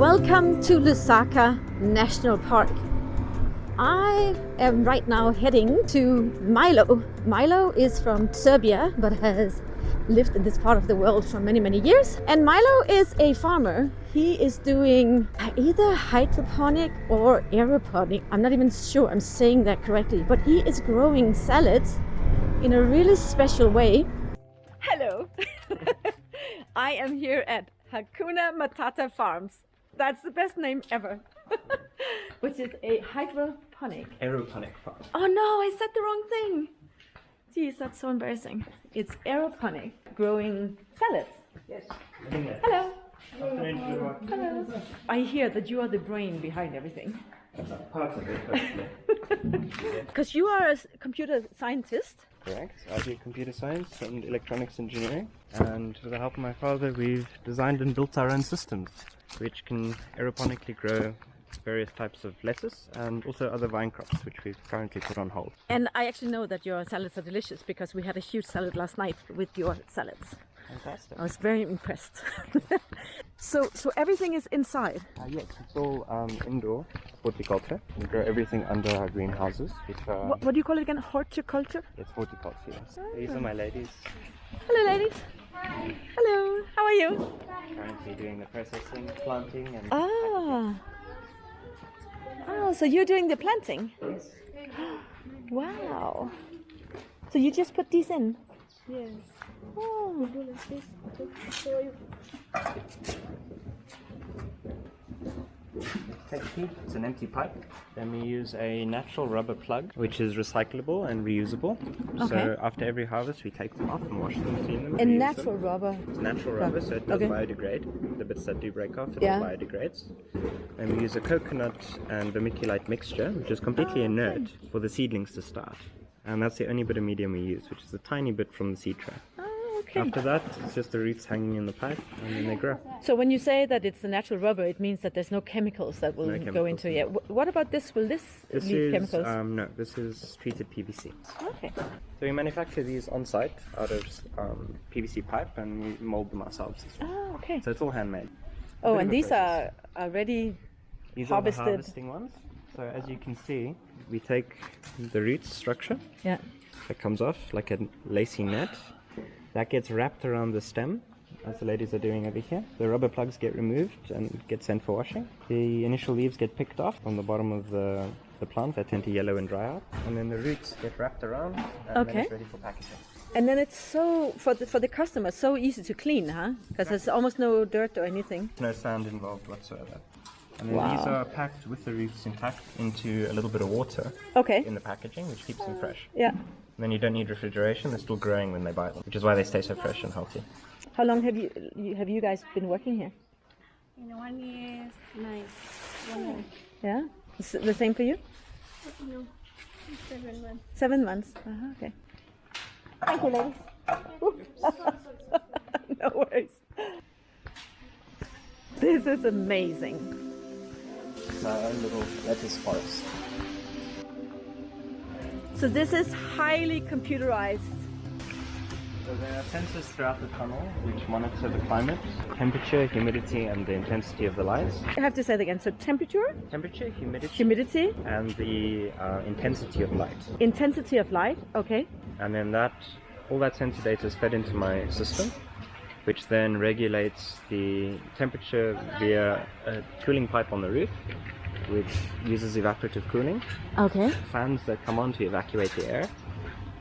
Welcome to Lusaka National Park. I am right now heading to Milo. Milo is from Serbia but has lived in this part of the world for many years. And Milo is a farmer. He is doing either hydroponic or aeroponic. I'm not even sure I'm saying that correctly, but he is growing salads in a really special way. Hello! I am here at Hakuna Matata Farms. That's the best name ever. Which is a hydroponic. Aeroponic farm. Oh no, I said the wrong thing. Jeez, that's so embarrassing. It's aeroponic, growing salads. Yes. Hello. Hello. Hello. I hear that you are the brain behind everything. Part of it. Because you are a computer scientist. Correct. I do computer science and electronics engineering, and with the help of my father we've designed and built our own systems which can aeroponically grow various types of lettuce and also other vine crops which we've currently put on hold. And I actually know that your salads are delicious because we had a huge salad last night with your salads. Fantastic. I was very impressed. So everything is inside? Yes, it's all indoor horticulture. We grow everything under our greenhouses. Which are, What do you call it again? Horticulture? It's horticulture, yes. These are my ladies. Hello ladies. Hi. Hello. How are you? Currently doing the processing, planting and Oh, so you're doing the planting? yes. Wow. So you just put these in? Yes. Oh. Do like this to show you. It's an empty pipe. Then we use a natural rubber plug, which is recyclable and reusable. Okay. So after every harvest, we take them off and wash them, clean them. A reuse natural them. rubber. It's natural rubber, so it does Okay. biodegrade. The bits that do break off, it Yeah. all biodegrades. And we use a coconut and vermiculite mixture, which is completely inert, for the seedlings to start. And that's the only bit of medium we use, which is a tiny bit from the seed tray. Oh, okay. After that, it's just the roots hanging in the pipe, and then they grow. So when you say that it's the natural rubber, it means that there's no chemicals that will No go chemicals, into it. What about this? Will this This leave is chemicals? no, this is treated PVC. Okay. So we manufacture these on site out of PVC pipe, and we mold them ourselves as well. Oh, okay. So it's all handmade. Oh, bit and of a these process. are already These harvested. are the harvesting ones. So as you can see, we take the root structure Yeah. that comes off like a lacy net. That gets wrapped around the stem, as the ladies are doing over here. The rubber plugs get removed and get sent for washing. The initial leaves get picked off from the bottom of the plant. They tend to yellow and dry out. And then the roots get wrapped around, and then Okay. it's ready for packaging. And then it's so for the customer so easy to clean, huh? Because there's almost no dirt or anything. No sand involved whatsoever. And then Wow. these are packed with the roots intact into a little bit of water Okay. in the packaging, which keeps them fresh. Yeah. And then you don't need refrigeration, they're still growing when they buy them, which is why they stay so fresh and healthy. How long have you guys been working here? In 1 year, 9. 1 year. Yeah. It's the same for you? No. 7 months. 7 months. Okay. Thank you, ladies. No worries. This is amazing. It's our own little lettuce forest. So this is highly computerized. So there are sensors throughout the tunnel which monitor the climate, temperature, humidity, and the intensity of the lights. I have to say it again. So temperature, Temperature, humidity, and the intensity of light. intensity of light. Okay. And then all that sensor data is fed into my system, which then regulates the temperature via a cooling pipe on the roof, which uses evaporative cooling, Okay. fans that come on to evacuate the air,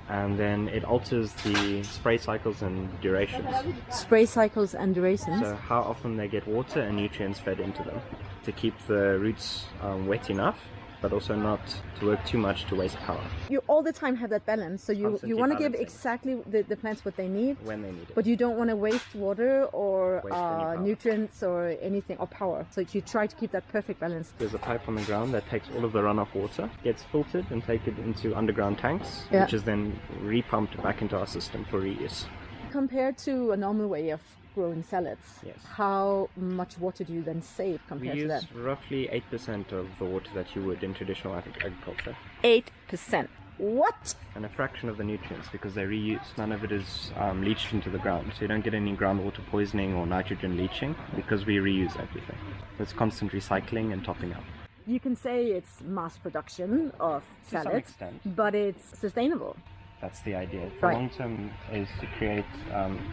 and then it alters the spray cycles and durations. Spray cycles and durations. So how often they get water and nutrients fed into them to keep the roots wet enough, but also not to work too much to waste power You all the time have that balance. So you Constantly want to give balancing. exactly the plants what they need, when they need it. but you don't want to waste water or Waste any power. nutrients or anything or power. So you try to keep that perfect balance. There's a pipe on the ground that takes all of the runoff water, gets filtered and taken into underground tanks, Yeah. which is then repumped back into our system for reuse. Compared to a normal way of growing salads, Yes. how much water do you then save We compared to use that? roughly 8% of the water that you would in traditional agriculture. 8%. What? And a fraction of the nutrients because they reuse. None of it is leached into the ground. So you don't get any groundwater poisoning or nitrogen leaching because we reuse everything. It's constant recycling and topping up. You can say it's mass production of To some salads, extent. but it's sustainable. That's the idea. The Right. long term is to create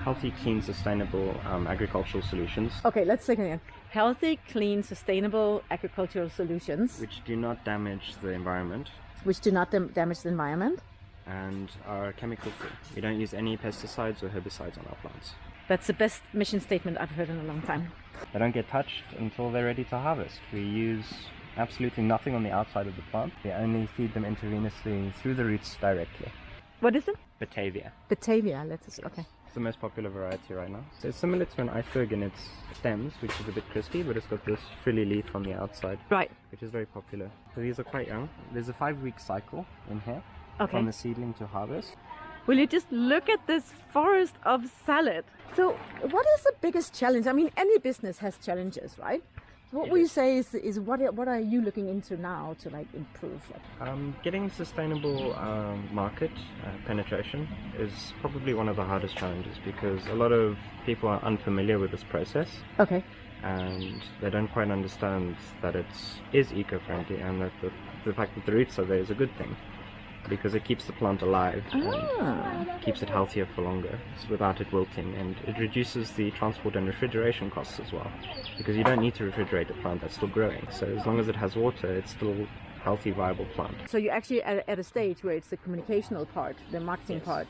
healthy, clean, sustainable agricultural solutions Okay, let's take it again. Healthy, clean, sustainable agricultural solutions which do not damage the environment which do not damage the environment. and are chemical free. We don't use any pesticides or herbicides on our plants. That's the best mission statement I've heard in a long time. They don't get touched until they're ready to harvest. We use absolutely nothing on the outside of the plant. We only feed them intravenously through the roots directly. What is it? Batavia. Batavia lettuce. Okay. It's the most popular variety right now. So it's similar to an iceberg in its stems, which is a bit crispy, but it's got this frilly leaf on the outside, Right. which is very popular. So these are quite young. There's a 5-week cycle in here Okay. from the seedling to harvest. Will you just look at this forest of salad? So, what is the biggest challenge? I mean, any business has challenges, right? What It would you is. say is what are you looking into now to like improve? Getting sustainable market penetration is probably one of the hardest challenges because a lot of people are unfamiliar with this process Okay. and they don't quite understand that it is eco-friendly and that the fact that the roots are there is a good thing because it keeps the plant alive and keeps it healthier for longer without it wilting, and it reduces the transport and refrigeration costs as well because you don't need to refrigerate a plant that's still growing. So as long as it has water, it's still a healthy, viable plant. So you're actually at a stage where it's the communicational part, the marketing Yes. part,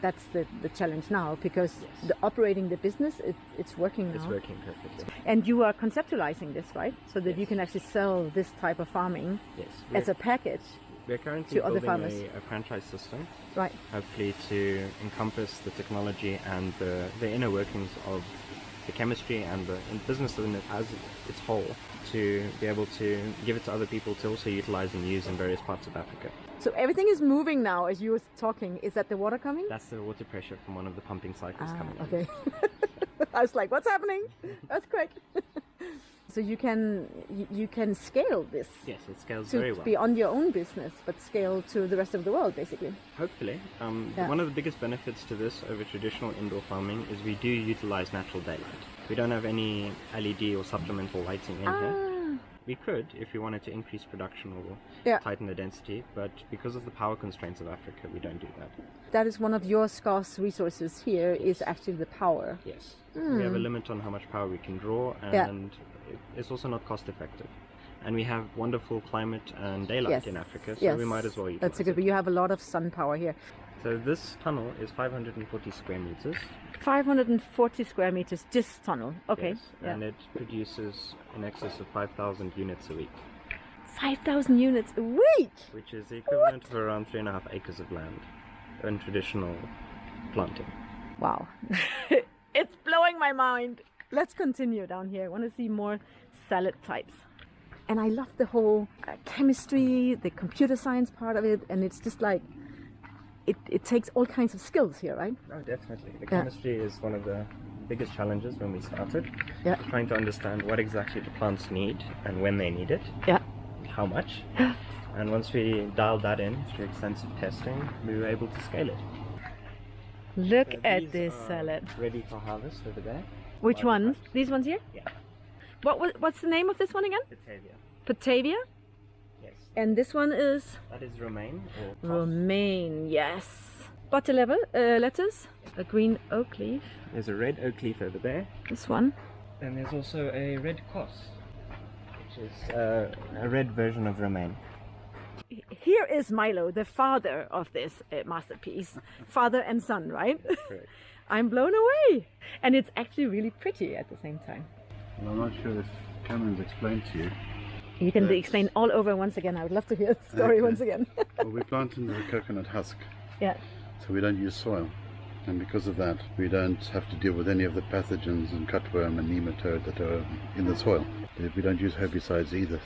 that's the challenge now because the operating the business it's working now. It's working perfectly. And you are conceptualizing this, right? So that you can actually sell this type of farming Yes. as a package, We're currently to other building farmers. a franchise system, right? hopefully to encompass the technology and the inner workings of the chemistry and the business in it as its whole, to be able to give it to other people to also utilize and use in various parts of Africa. So everything is moving now as you were talking. Is that the water coming? That's the water pressure from one of the pumping cycles coming in. Okay. I was like, what's happening? Earthquake. So you can scale this Yes, it scales to very well. beyond your own business, but scale to the rest of the world, basically. Hopefully. Yeah. One of the biggest benefits to this over traditional indoor farming is we do utilize natural daylight. We don't have any LED or supplemental lighting in here. We could if we wanted to increase production or Yeah. tighten the density, but because of the power constraints of Africa, we don't do that. That is one of your scarce resources here, is actually the power. Yes. We have a limit on how much power we can draw, Yeah. and it's also not cost effective. And we have wonderful climate and daylight Yes. in Africa, so Yes. we might as well utilize That's a good, it. but you have a lot of sun power here. So this tunnel is 540 square meters. 540 square meters, just tunnel. Okay. Yes, and it produces in excess of 5,000 units a week, 5,000 units a week. which is the equivalent of around 3.5 acres of land in traditional planting. Wow. It's blowing my mind. Let's continue down here. I want to see more salad types. And I love the whole chemistry, the computer science part of it. And it's just like, it takes all kinds of skills here, right? Oh, definitely. The Yeah. chemistry is one of the biggest challenges when we started. Yeah. Trying to understand what exactly the plants need and when they need it, Yeah. how much. And once we dialed that in through extensive testing, we were able to scale it. Look So at these this are salad. ready for harvest over there. Which Wild ones? rice. These ones here? Yeah. What's the name of this one again? Batavia. Batavia. Yes. And this one is That is romaine or pus. romaine. Yes. Butter level lettuce. A green oak leaf. There's a red oak leaf over there. This one. And there's also a red cos, which is a red version of romaine. Here is Milo, the father of this masterpiece. Father and son, right? Correct. I'm blown away. And it's actually really pretty at the same time. Well, I'm not sure if Cameron's explained to you. You can Yes. explain all over once again. I would love to hear the story Okay. once again. Well, we plant into the coconut husk, Yeah. so we don't use soil. And because of that, we don't have to deal with any of the pathogens and cutworm and nematode that are in the soil. We don't use herbicides either,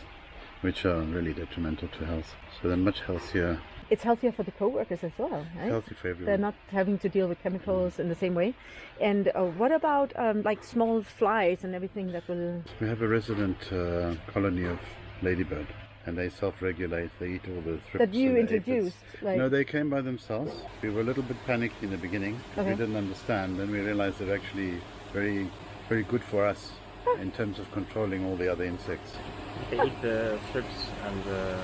which are really detrimental to health. So they're much healthier, It's healthier for the co-workers as well, right? healthy for everyone. They're not having to deal with chemicals in the same way. And what about like small flies and everything that will... We have a resident colony of ladybird, and they self-regulate. They eat all the thrips That you and the introduced, aphids. like- No, they came by themselves. We were a little bit panicked in the beginning because we Okay. didn't understand. Then we realized they're actually very, very good for us in terms of controlling all the other insects. They eat the thrips and the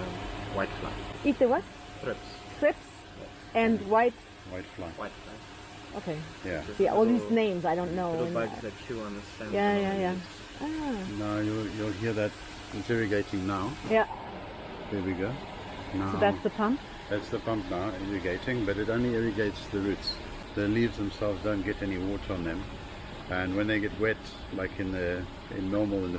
white fly. Eat the what? Thrips. Thrips and white. White fly. White fly. Okay. Yeah. See, all these Little- names I don't know. Little and, bugs that chew on the stem. yeah, yeah, yeah. Ah, Now you'll hear that it's irrigating now. yeah. There we go. Now So that's the pump. that's the pump now irrigating, but it only irrigates the roots. The leaves themselves don't get any water on them, and when they get wet, like in the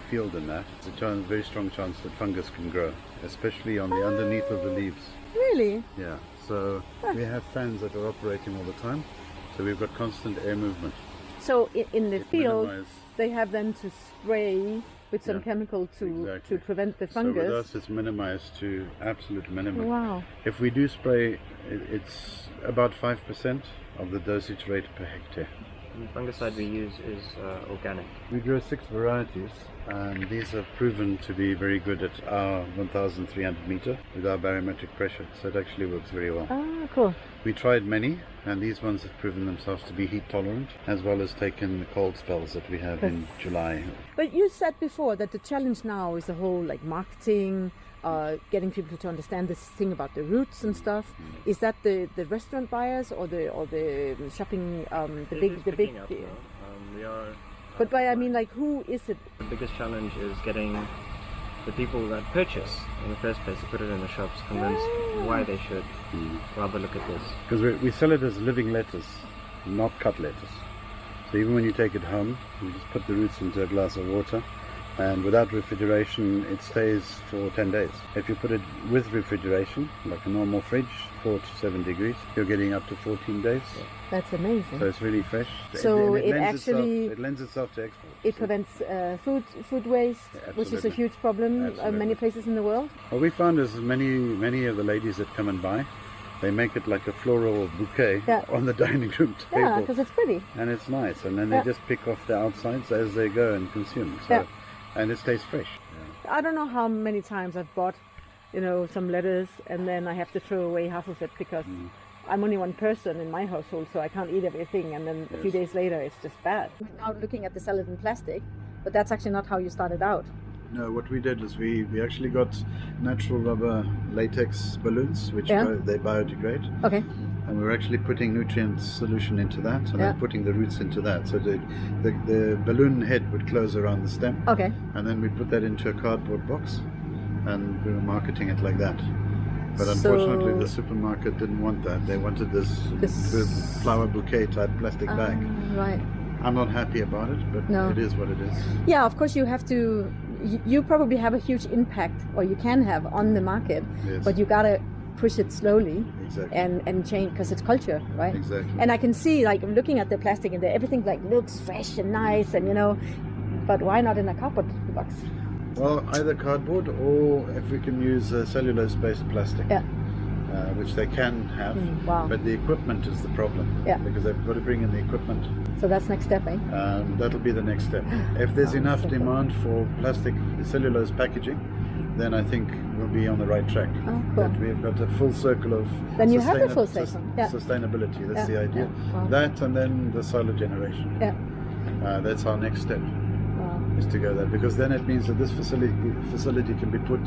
field and that, it's a very strong chance that fungus can grow, especially on the underneath of the leaves. Really? Yeah. So we have fans that are operating all the time, so we've got constant air movement. So in the It field, minimize- they have them to spray with some Yeah, chemical to exactly. prevent the So fungus. with us, it's minimized to absolute minimum. Wow. If we do spray, it's about 5% of the dosage rate per hectare. The fungicide we use is organic. We grow 6 varieties, and these have proven to be very good at our 1,300 meter with our barometric pressure, so it actually works very well. Ah, cool. We tried many, and these ones have proven themselves to be heat tolerant, as well as taken the cold spells that we have in July. But you said before that the challenge now is the whole like marketing, getting people to understand this thing about the roots and stuff. Is that the restaurant buyers or the shopping the It is big picking up, though. We are. But by I mean like who is it? The biggest challenge is getting the people that purchase in the first place to put it in the shops convinced why they should rather look at this. Because we sell it as living lettuce, not cut lettuce. So even when you take it home, you just put the roots into a glass of water, and without refrigeration it stays for 10 days. If you put it with refrigeration, like a normal fridge, 4 to 7 degrees, you're getting up to 14 days. That's amazing. So it's really fresh. So And it lends actually- it lends itself to export. It prevents food waste, Yeah, which is a absolutely. huge problem Absolutely. many places in the world. What we found is many of the ladies that come and buy, they make it like a floral bouquet Yeah. on the dining room table. Yeah, because it's pretty. And it's nice, and then Yeah. they just pick off the outsides as they go and consume. So, Yeah. and it stays fresh. I don't know how many times I've bought, some lettuce and then I have to throw away half of it because I'm only one person in my household, so I can't eat everything. And then a few days later, it's just bad. Now looking at the salad in plastic, but that's actually not how you started out. No, what we did is we actually got natural rubber latex balloons, which Yeah. they biodegrade, Okay. and we were actually putting nutrient solution into that, and Yeah. then putting the roots into that. So the balloon head would close around the stem, Okay. and then we put that into a cardboard box, and we were marketing it like that. But So- unfortunately, the supermarket didn't want that. They wanted this flower bouquet type plastic bag. Right. I'm not happy about it, but No. it is what it is. Yeah, of course you have to. You probably have a huge impact, or you can have on the market, Yes. but you gotta push it slowly Exactly. and change because it's culture, right? Exactly. And I can see, like, looking at the plastic and everything like looks fresh and nice, and but why not in a cardboard box? Well, either cardboard or if we can use cellulose-based plastic, Yeah. which they can have. Wow. But the equipment is the problem. Yeah. Because they've got to bring in the equipment. So that's next step, eh? That'll be the next step. If there's enough demand for plastic cellulose packaging, then I think we'll be on the right track. Oh, cool. That we've got a full circle of Then you have the full cycle. Yeah. sustainability. That's Yeah, the idea. yeah. Wow. That and then the solar generation. Yeah. That's our next step. Wow. Is to go there, because then it means that this facility can be put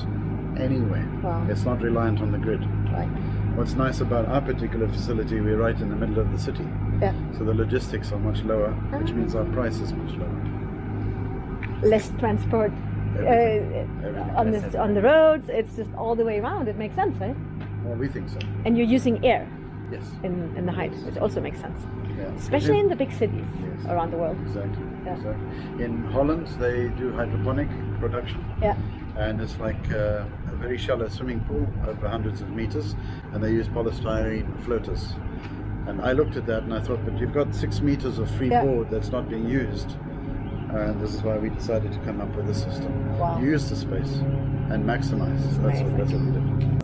anywhere. Wow. It's not reliant on the grid. Right. What's nice about our particular facility, we're right in the middle of the city, Yeah. so the logistics are much lower, which means our price is much lower. Less transport Everything. on the roads. It's just all the way around. It makes sense, right? Well, we think so. And you're using air Yes. in the height, which also makes sense, Yeah. especially in the big cities Yes. around the world. Exactly. Yeah. Exactly. In Holland, they do hydroponic production. Yeah. And it's like a very shallow swimming pool over hundreds of meters, and they use polystyrene floaters. And I looked at that and I thought, but you've got 6 meters of free Yeah. board that's not being used. And this is why we decided to come up with this system. Wow. Use the space and maximize. That's what we did.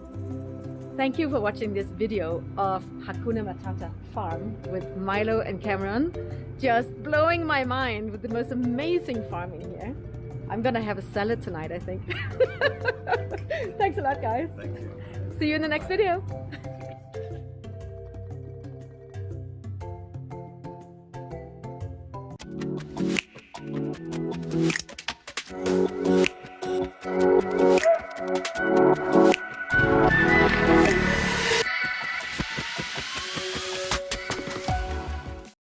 Thank you for watching this video of Hakuna Matata Farm with Milo and Cameron. Just blowing my mind with the most amazing farming here. I'm gonna have a salad tonight, I think. Thanks a lot, guys. Thank you. See you in the next video.